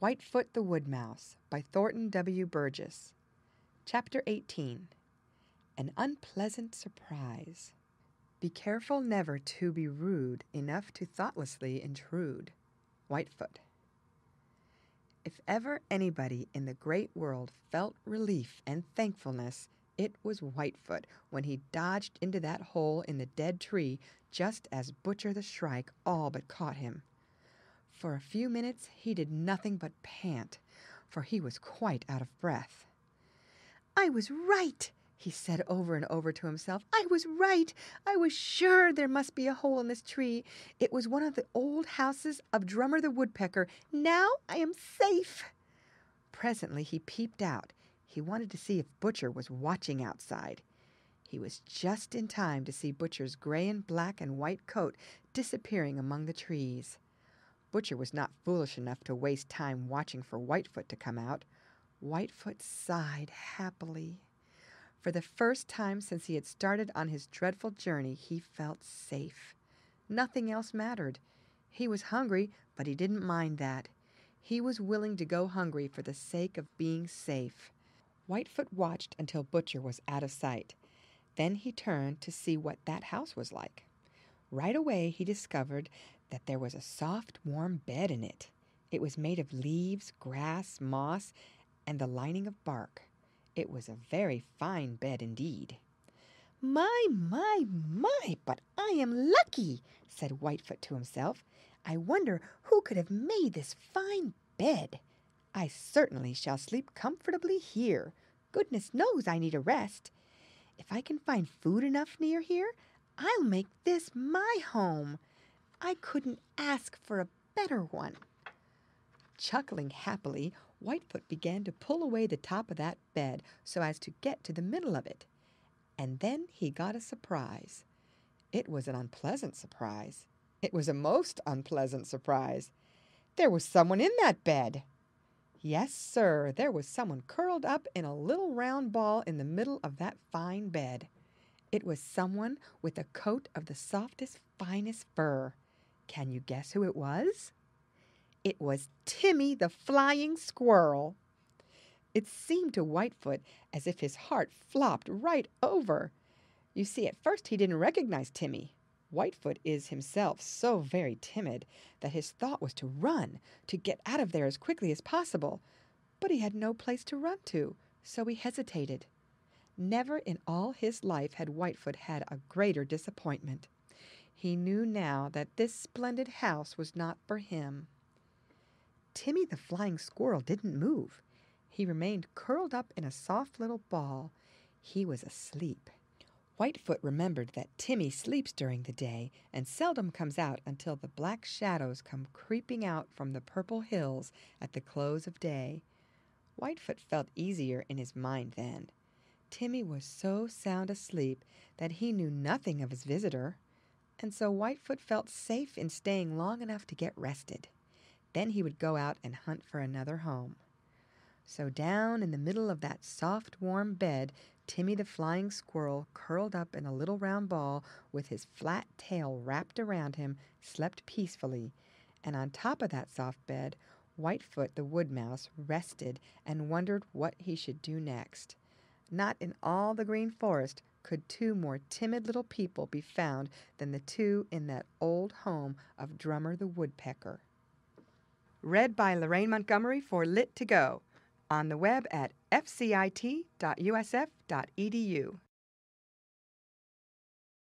Whitefoot the Woodmouse by Thornton W. Burgess. Chapter 18. An Unpleasant Surprise. Be careful never to be rude enough to thoughtlessly intrude. Whitefoot. If ever anybody in the great world felt relief and thankfulness, it was Whitefoot when he dodged into that hole in the dead tree just as Butcher the Shrike all but caught him. For a few minutes he did nothing but pant, for he was quite out of breath. "I was right," he said over and over to himself. "I was right. I was sure there must be a hole in this tree. It was one of the old houses of Drummer the Woodpecker. Now I am safe." Presently he peeped out. He wanted to see if Butcher was watching outside. He was just in time to see Butcher's gray and black and white coat disappearing among the trees. Butcher was not foolish enough to waste time watching for Whitefoot to come out. Whitefoot sighed happily. For the first time since he had started on his dreadful journey, he felt safe. Nothing else mattered. He was hungry, but he didn't mind that. He was willing to go hungry for the sake of being safe. Whitefoot watched until Butcher was out of sight. Then he turned to see what that house was like. Right away he discovered that there was a soft, warm bed in it. It was made of leaves, grass, moss, and the lining of bark. It was a very fine bed indeed. My, but I am lucky," said Whitefoot to himself. "I wonder who could have made this fine bed. I certainly shall sleep comfortably here. Goodness knows I need a rest. If I can find food enough near here, I'll make this my home. I couldn't ask for a better one." Chuckling happily, Whitefoot began to pull away the top of that bed so as to get to the middle of it. And then he got a surprise. It was an unpleasant surprise. It was a most unpleasant surprise. There was someone in that bed. Yes, sir, there was someone curled up in a little round ball in the middle of that fine bed. It was someone with a coat of the softest, finest fur. Can you guess who it was? It was Timmy the Flying Squirrel. It seemed to Whitefoot as if his heart flopped right over. You see, at first he didn't recognize Timmy. Whitefoot is himself so very timid that his thought was to run, to get out of there as quickly as possible. But he had no place to run to, so he hesitated. Never in all his life had Whitefoot had a greater disappointment. He knew now that this splendid house was not for him. Timmy the Flying Squirrel didn't move. He remained curled up in a soft little ball. He was asleep. Whitefoot remembered that Timmy sleeps during the day and seldom comes out until the black shadows come creeping out from the purple hills at the close of day. Whitefoot felt easier in his mind then. Timmy was so sound asleep that he knew nothing of his visitor, and so Whitefoot felt safe in staying long enough to get rested. Then he would go out and hunt for another home. So down in the middle of that soft, warm bed, Timmy the Flying Squirrel, curled up in a little round ball with his flat tail wrapped around him, slept peacefully. And on top of that soft bed, Whitefoot the Woodmouse rested and wondered what he should do next. Not in all the Green Forest could two more timid little people be found than the two in that old home of Drummer the Woodpecker. Read by Lorraine Montgomery for Lit2Go. On the web at fcit.usf.edu.